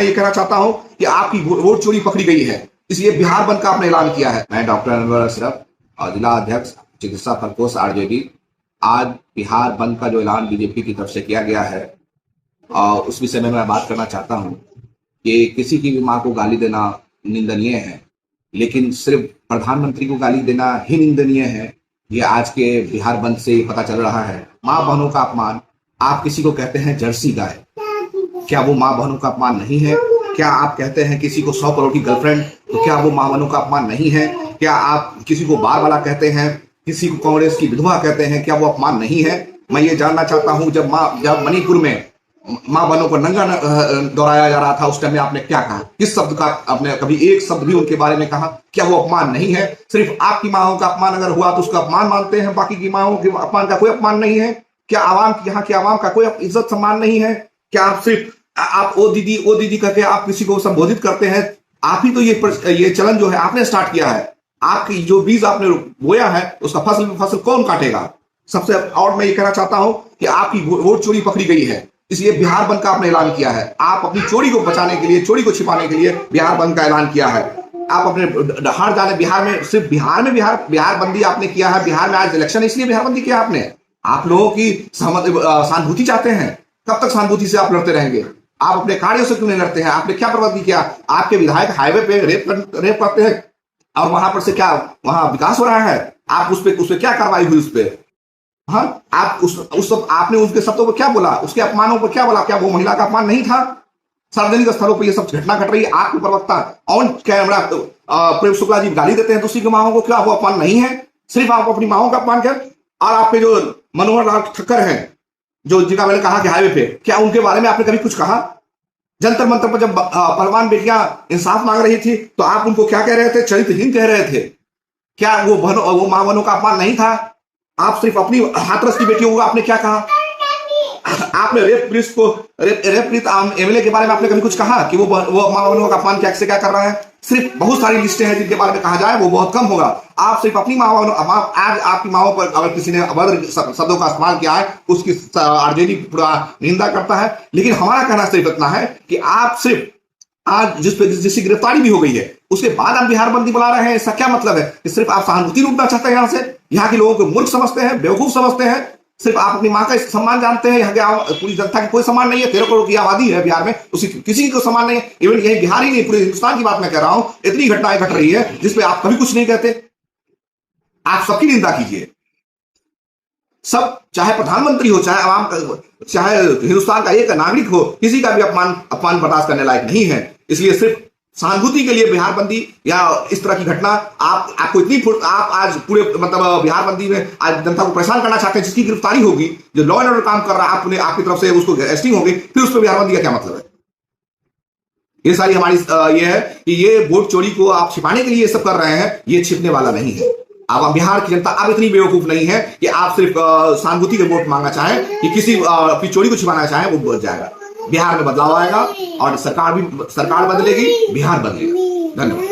मैं ये कहना चाहता हूं कि आपकी वोट चोरी पकड़ी गई है, इसलिए बिहार बंद का आपने ऐलान किया है। मैं डॉक्टर अनवर अशरफ और जिला अध्यक्ष चिकित्सा प्रकोष्ठ आरजेडी, आज बिहार बंद का जो ऐलान बीजेपी की तरफ से किया गया है और उस विषय में मैं बात करना चाहता हूं कि किसी की भी मां को गाली देना निंदनीय है, लेकिन सिर्फ प्रधानमंत्री को गाली देना ही निंदनीय है, ये आज के बिहार बंद से पता चल रहा है। माँ बहनों का अपमान, आप किसी को कहते हैं जर्सी गाय, क्या वो माँ बहनों का अपमान नहीं है? क्या आप कहते हैं किसी को 100 करोड़ की गर्लफ्रेंड, तो क्या वो माँ बहनों का अपमान नहीं है? क्या आप किसी को बार वाला कहते हैं, किसी को कांग्रेस की विधवा कहते हैं, क्या वो अपमान नहीं है? मैं ये जानना चाहता हूं, जब मणिपुर में माँ बहनों को नंगा दोहराया जा रहा था, उस टाइम में आपने क्या कहा? किस शब्द का आपने कभी एक शब्द भी उनके बारे में कहा? क्या वो अपमान नहीं है? सिर्फ आपकी माओं का अपमान अगर हुआ तो उसका अपमान मानते हैं, बाकी की माओं के अपमान का कोई अपमान नहीं है? क्या यहाँ की आवाम का कोई इज्जत सम्मान नहीं है? क्या आप सिर्फ आप ओ दीदी करके आप किसी को संबोधित करते हैं? आप ही तो ये चलन जो है आपने स्टार्ट किया है। आपकी जो बीज आपने बोया है उसका फसल कौन काटेगा? सबसे और मैं ये कहना चाहता हूं कि आपकी वोट चोरी पकड़ी गई है, इसलिए बिहार बंद का आपने ऐलान किया है। आप अपनी चोरी को बचाने के लिए, चोरी को छिपाने के लिए बिहार बंद का ऐलान किया है। आप अपने हार जाने बिहार में, सिर्फ बिहार बंदी आपने किया है। बिहार में आज इलेक्शन, इसलिए बिहार बंदी किया आपने। आप लोगों की सहानुभूति चाहते हैं, कब तक सहानुभूति से आप लड़ते रहेंगे? आप अपने कार्यों से क्यों नहीं लड़ते हैं? आपने क्या प्रगति किया? आपके विधायक हाईवे पे रेप करते हैं और वहां पर से क्या वहां विकास हो रहा है? आप उस पर क्या कार्रवाई हुई उस पर? हाँ, आप आपने उसके शब्दों पर क्या बोला? उसके अपमानों पर क्या बोला? क्या वो महिला का अपमान नहीं था? सार्वजनिक स्थलों पर ये सब घटना घट रही है, आपके प्रवक्ता ऑन कैमरा प्रेम शुक्ला जी गाली देते हैं दूसरी की माओं को, क्या वो अपमान नहीं है? सिर्फ आप अपनी माओं का अपमान कर। और आपके जो मनोहर लाल ठक्कर हैं, जो जिनका मैंने कहा कि हाईवे पे, क्या उनके बारे में आपने कभी कुछ कहा? जंतर मंतर पर जब पहलवान बेटियां इंसाफ मांग रही थी तो आप उनको क्या कह रहे थे? चरित्रहीन कह रहे थे। क्या वो मां बहनों का अपमान नहीं था? आप सिर्फ अपनी हाथरस की बेटियों को आपने क्या कहा? आपने रेप पीड़ित एमएलए के बारे में आपने कभी कुछ कहा कि वो मां बहनों का अपमान कैसे क्या कर रहा है? सिर्फ बहुत सारी लिस्टें हैं जिनके बारे में कहा जाए वो बहुत कम होगा। आप सिर्फ अपनी आज आपकी माओं पर अगर किसी ने अभद्र शब्दों का इस्तेमाल किया है उसकी आरजेडी पूरा निंदा करता है, लेकिन हमारा कहना सिर्फ इतना है कि आप सिर्फ आज जिसकी गिरफ्तारी भी हो गई है उसके बाद आप बिहार बंदी बुला रहे हैं, इसका क्या मतलब है? कि सिर्फ आप सहानुभूति लूटना चाहते हैं? यहाँ से यहाँ के लोगों को मूर्ख समझते हैं, बेवकूफ समझते हैं। सिर्फ आप अपनी माँ का सम्मान जानते हैं, यहाँ के पूरी जनता की कोई सम्मान नहीं है। 13 करोड़ की आबादी है बिहार में, उसी किसी को सम्मान नहीं है। इवन यही बिहार ही नहीं, पूरे हिंदुस्तान की बात मैं कह रहा हूं। इतनी घटनाएं घट रही है जिसपे आप कभी कुछ नहीं कहते। आप सबकी निंदा कीजिए, सब, चाहे प्रधानमंत्री हो, चाहे आवाम का, चाहे हिंदुस्तान का एक नागरिक हो, किसी का भी अपमान बर्दाश्त करने लायक नहीं है। इसलिए सिर्फ सहानुभूति के लिए बिहार बंदी या इस तरह की घटना आपको इतनी आप आज पूरे मतलब बिहार बंदी में आज जनता को परेशान करना चाहते हैं। जिसकी गिरफ्तारी होगी, जो लॉ एंड ऑर्डर काम कर रहा है, आपकी तरफ से उसको अरेस्टिंग होगी, फिर उस पर बिहार बंदी का क्या मतलब है? ये सारी हमारी ये है कि ये वोट चोरी को आप छिपाने के लिए सब कर रहे हैं, ये छिपने वाला नहीं है। अब बिहार की जनता अब इतनी बेवकूफ नहीं है कि आप सिर्फ सहानुभूति के वोट मांगना चाहें कि किसी की चोरी को छिपाना चाहें, वो बच जाएगा। बिहार में बदलाव आएगा और सरकार बदलेगी, बिहार बदलेगा। धन्यवाद।